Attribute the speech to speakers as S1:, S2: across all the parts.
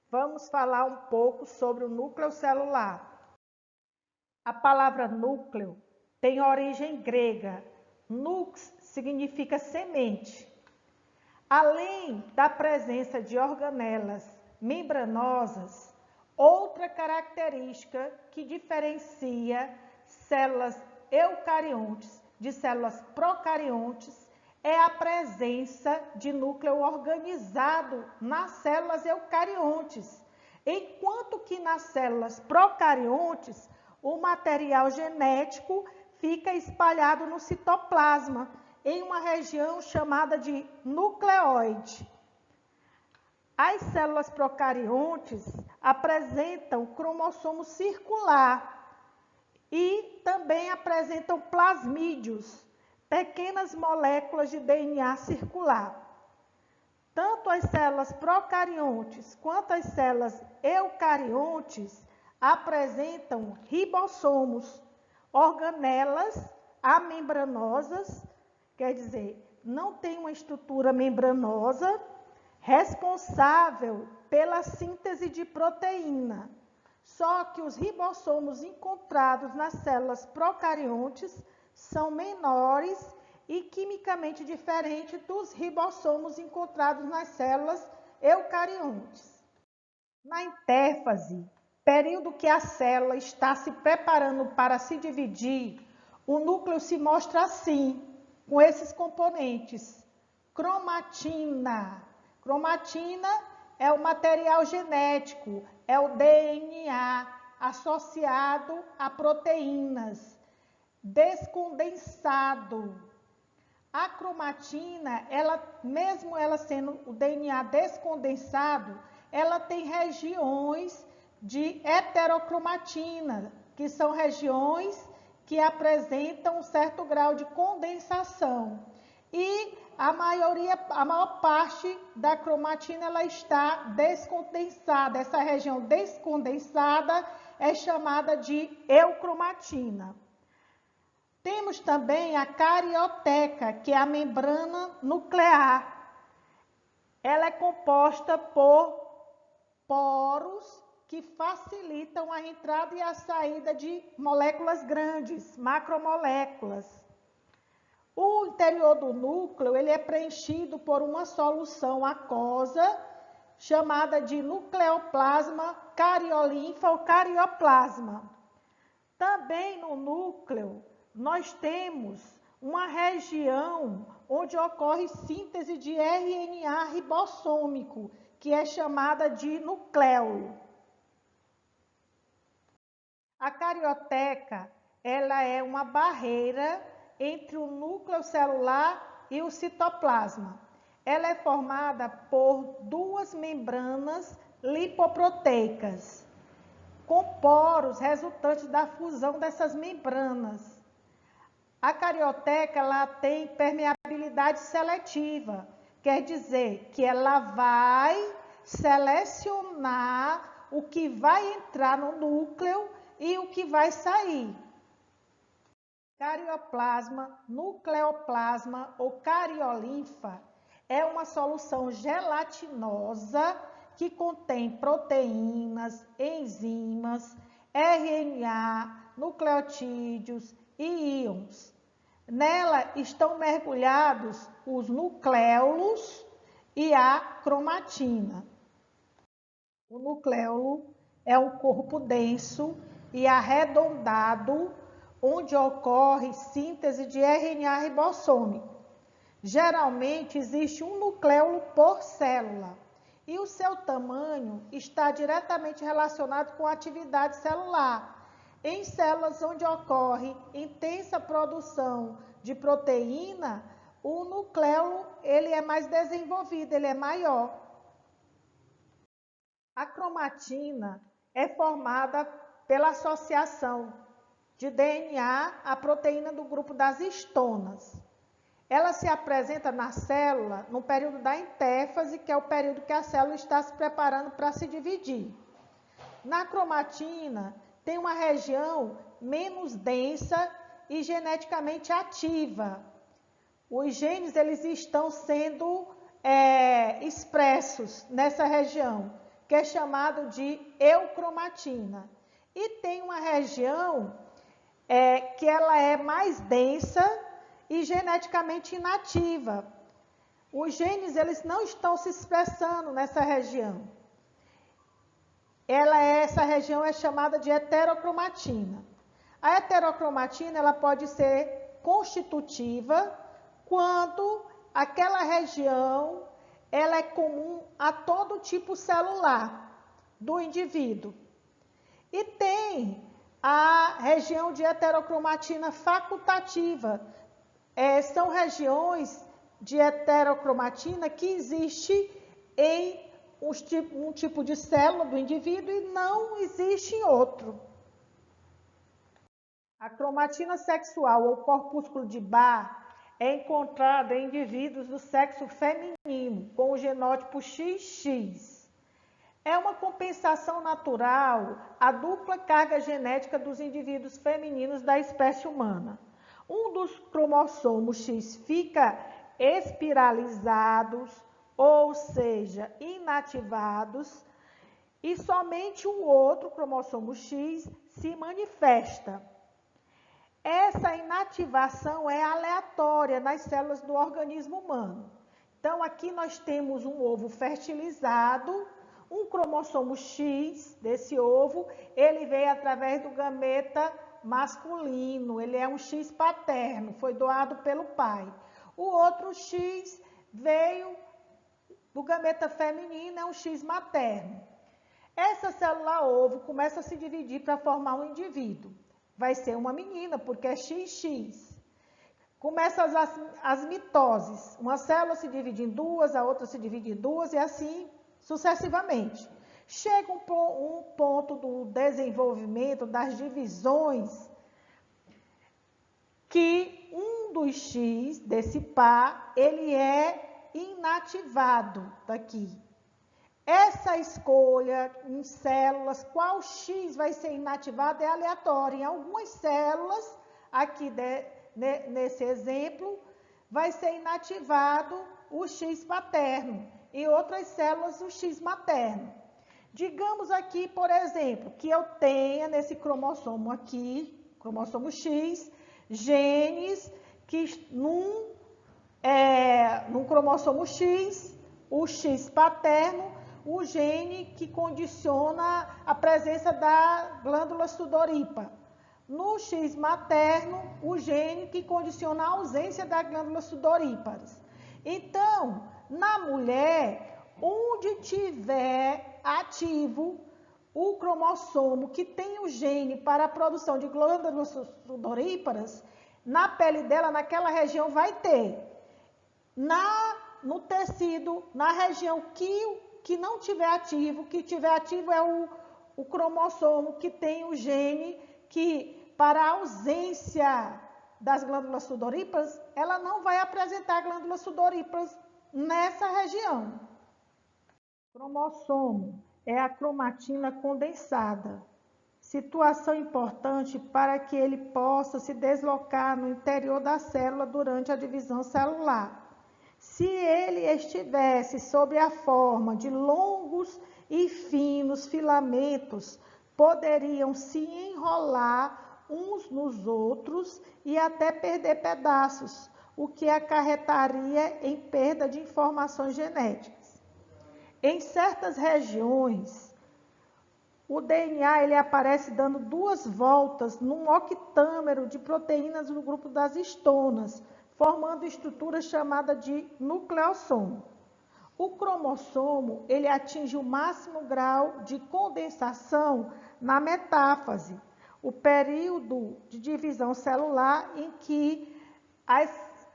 S1: vamos falar um pouco sobre o núcleo celular. A palavra núcleo tem origem grega. Nux significa semente. Além da presença de organelas membranosas, outra característica que diferencia células eucariontes de células procariontes é a presença de núcleo organizado nas células eucariontes, enquanto que nas células procariontes o material genético fica espalhado no citoplasma, em uma região chamada de nucleoide. As células procariontes apresentam cromossomo circular e também apresentam plasmídeos, pequenas moléculas de DNA circular. Tanto as células procariontes quanto as células eucariontes apresentam ribossomos, organelas amembranosas, quer dizer, não tem uma estrutura membranosa responsável pela síntese de proteína. Só que os ribossomos encontrados nas células procariontes são menores e quimicamente diferentes dos ribossomos encontrados nas células eucariontes. Na intérfase, período que a célula está se preparando para se dividir, o núcleo se mostra assim, com esses componentes. Cromatina. Cromatina é o material genético, é o DNA associado a proteínas. Descondensado. A cromatina, mesmo ela sendo o DNA descondensado, ela tem regiões de heterocromatina, que são regiões que apresentam um certo grau de condensação. E a maior parte da cromatina ela está descondensada. Essa região descondensada é chamada de eucromatina. Temos também a carioteca, que é a membrana nuclear. Ela é composta por poros que facilitam a entrada e a saída de moléculas grandes, macromoléculas. O interior do núcleo ele é preenchido por uma solução aquosa chamada de nucleoplasma cariolinfa ou carioplasma. Também no núcleo nós temos uma região onde ocorre síntese de RNA ribossômico, que é chamada de nucleolo. A carioteca, ela é uma barreira entre o núcleo celular e o citoplasma. Ela é formada por duas membranas lipoproteicas, com poros resultantes da fusão dessas membranas. A carioteca ela tem permeabilidade seletiva, quer dizer que ela vai selecionar o que vai entrar no núcleo e o que vai sair. Carioplasma, nucleoplasma ou cariolinfa é uma solução gelatinosa que contém proteínas, enzimas, RNA, nucleotídeos e íons. Nela estão mergulhados os nucleolos e a cromatina. O nucleolo é um corpo denso e arredondado, onde ocorre síntese de RNA ribossômico. Geralmente existe um nucleolo por célula e o seu tamanho está diretamente relacionado com a atividade celular. Em células onde ocorre intensa produção de proteína, o nucleolo ele é mais desenvolvido, ele é maior. A cromatina é formada pela associação de DNA à proteína do grupo das histonas. Ela se apresenta na célula no período da intérfase, que é o período que a célula está se preparando para se dividir. Na cromatina, tem uma região menos densa e geneticamente ativa. Os genes eles estão sendo expressos nessa região, que é chamado de eucromatina. E tem uma região que ela é mais densa e geneticamente inativa. Os genes eles não estão se expressando nessa região. Essa região é chamada de heterocromatina. A heterocromatina ela pode ser constitutiva quando aquela região ela é comum a todo tipo celular do indivíduo. E tem a região de heterocromatina facultativa. São regiões de heterocromatina que existe em um tipo de célula do indivíduo e não existe em outro. A cromatina sexual ou corpúsculo de Barr é encontrada em indivíduos do sexo feminino com o genótipo XX. É uma compensação natural à dupla carga genética dos indivíduos femininos da espécie humana. Um dos cromossomos X fica espiralizados, ou seja, inativados, e somente o outro cromossomo X se manifesta. Essa inativação é aleatória nas células do organismo humano. Então, aqui nós temos um ovo fertilizado, um cromossomo X desse ovo, ele veio através do gameta masculino, ele é um X paterno, foi doado pelo pai. O outro X veio do gameta feminino, é um X materno. Essa célula ovo começa a se dividir para formar um indivíduo. Vai ser uma menina, porque é XX. Começam as mitoses. Uma célula se divide em duas, a outra se divide em duas e assim sucessivamente. Chega um ponto do desenvolvimento, das divisões, que um dos X desse par, ele é inativado daqui. Essa escolha em células, qual X vai ser inativado, é aleatória. Em algumas células, aqui nesse exemplo, vai ser inativado o X paterno. Em outras células, o X materno. Digamos aqui, por exemplo, que eu tenha nesse cromossomo aqui, cromossomo X, genes que num cromossomo X, o X paterno, o gene que condiciona a presença da glândula sudorípara. No X materno, o gene que condiciona a ausência da glândula sudoríparas. Então, na mulher, onde tiver ativo o cromossomo que tem o gene para a produção de glândulas sudoríparas, na pele dela, naquela região, vai ter. No tecido, na região que não tiver ativo, que tiver ativo é o cromossomo que tem o gene que, para a ausência das glândulas sudoríparas, ela não vai apresentar glândulas sudoríparas nessa região. Cromossomo é a cromatina condensada. Situação importante para que ele possa se deslocar no interior da célula durante a divisão celular. Se ele estivesse sob a forma de longos e finos filamentos, poderiam se enrolar uns nos outros e até perder pedaços, o que acarretaria em perda de informações genéticas. Em certas regiões, o DNA ele aparece dando 2 voltas num octâmero de proteínas do grupo das histonas, formando estrutura chamada de nucleossomo. O cromossomo ele atinge o máximo grau de condensação na metáfase, o período de divisão celular em que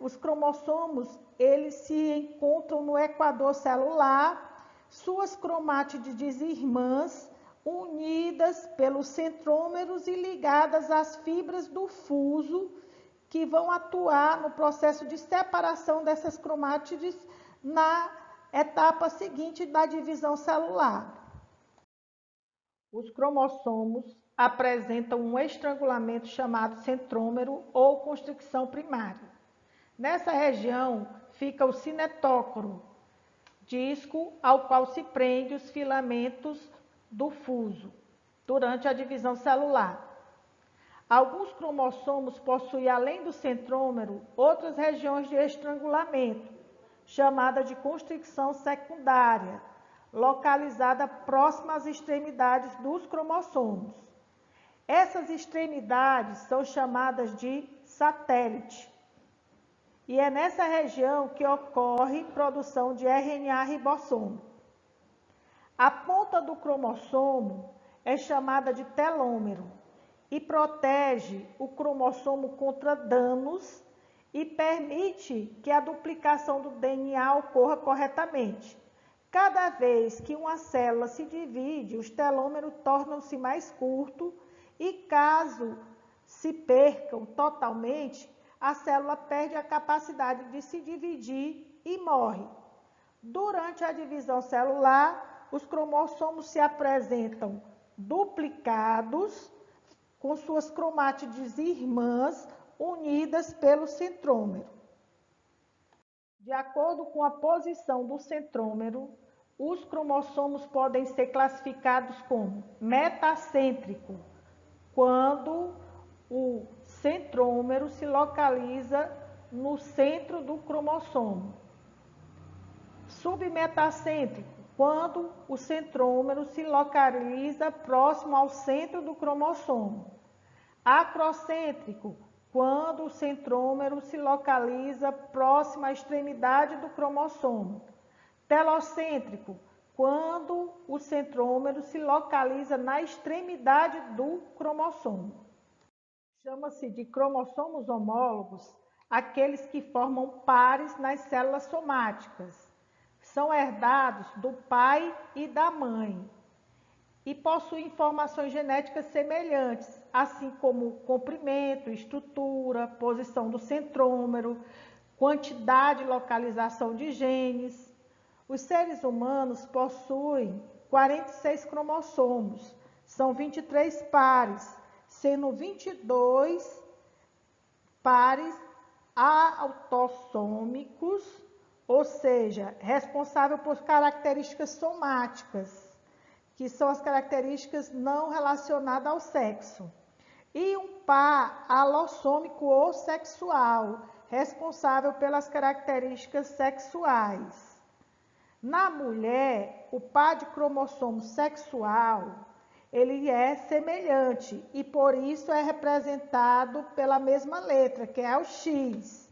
S1: os cromossomos eles se encontram no equador celular, suas cromátides irmãs unidas pelos centrômeros e ligadas às fibras do fuso, que vão atuar no processo de separação dessas cromátides na etapa seguinte da divisão celular. Os cromossomos apresentam um estrangulamento chamado centrômero ou constricção primária. Nessa região fica o cinetócoro, disco ao qual se prende os filamentos do fuso durante a divisão celular. Alguns cromossomos possuem, além do centrômero, outras regiões de estrangulamento, chamada de constricção secundária, localizada próxima às extremidades dos cromossomos. Essas extremidades são chamadas de satélite. E é nessa região que ocorre produção de RNA ribossômico. A ponta do cromossomo é chamada de telômero e protege o cromossomo contra danos e permite que a duplicação do DNA ocorra corretamente. Cada vez que uma célula se divide, os telômeros tornam-se mais curtos e, caso se percam totalmente, a célula perde a capacidade de se dividir e morre. Durante a divisão celular, os cromossomos se apresentam duplicados, com suas cromátides irmãs unidas pelo centrômero. De acordo com a posição do centrômero, os cromossomos podem ser classificados como metacêntrico, quando o centrômero se localiza no centro do cromossomo. Submetacêntrico, quando o centrômero se localiza próximo ao centro do cromossomo. Acrocêntrico, quando o centrômero se localiza próximo à extremidade do cromossomo. Telocêntrico, quando o centrômero se localiza na extremidade do cromossomo. Chama-se de cromossomos homólogos aqueles que formam pares nas células somáticas. São herdados do pai e da mãe e possuem informações genéticas semelhantes, assim como comprimento, estrutura, posição do centrômero, quantidade e localização de genes. Os seres humanos possuem 46 cromossomos, são 23 pares, sendo 22 pares autossômicos, ou seja, responsável por características somáticas, que são as características não relacionadas ao sexo, e um par alossômico ou sexual, responsável pelas características sexuais. Na mulher, o par de cromossomo sexual, ele é semelhante e por isso é representado pela mesma letra, que é o X.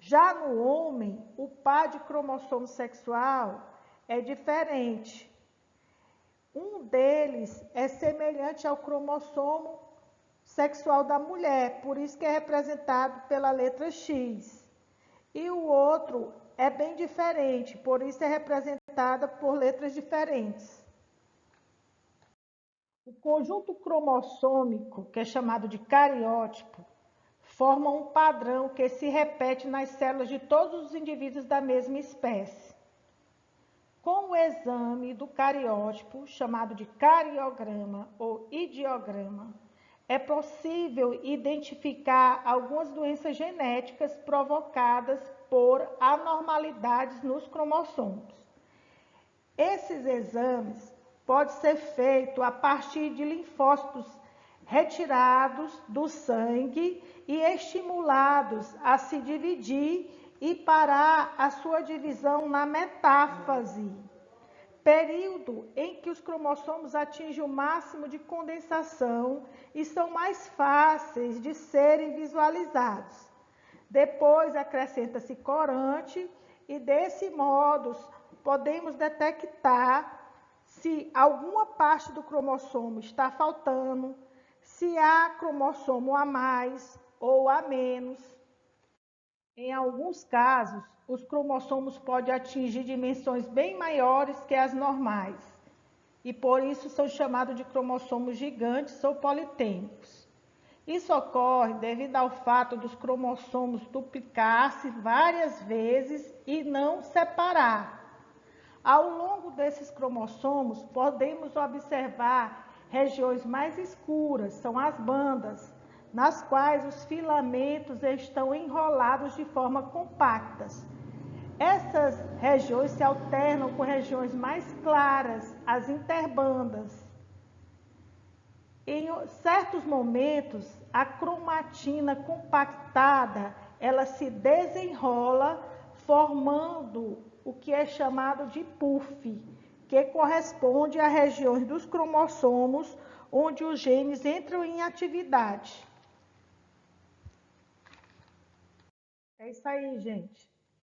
S1: Já no homem, o par de cromossomo sexual é diferente. Um deles é semelhante ao cromossomo sexual da mulher, por isso que é representado pela letra X. E o outro é bem diferente, por isso é representada por letras diferentes. O conjunto cromossômico, que é chamado de cariótipo, forma um padrão que se repete nas células de todos os indivíduos da mesma espécie. Com o exame do cariótipo, chamado de cariograma ou ideograma, é possível identificar algumas doenças genéticas provocadas por anormalidades nos cromossomos. Esses exames podem ser feitos a partir de linfócitos retirados do sangue e estimulados a se dividir e parar a sua divisão na metáfase, período em que os cromossomos atingem o máximo de condensação e são mais fáceis de serem visualizados. Depois acrescenta-se corante e desse modo podemos detectar se alguma parte do cromossomo está faltando, se há cromossomo a mais ou a menos. Em alguns casos, os cromossomos podem atingir dimensões bem maiores que as normais, e por isso são chamados de cromossomos gigantes ou politêmicos. Isso ocorre devido ao fato dos cromossomos duplicar-se várias vezes e não separar. Ao longo desses cromossomos, podemos observar regiões mais escuras, são as bandas, nas quais os filamentos estão enrolados de forma compactas. Essas regiões se alternam com regiões mais claras, as interbandas. Em certos momentos, a cromatina compactada, ela se desenrola formando o que é chamado de puff, que corresponde a regiões dos cromossomos onde os genes entram em atividade. É isso aí, gente.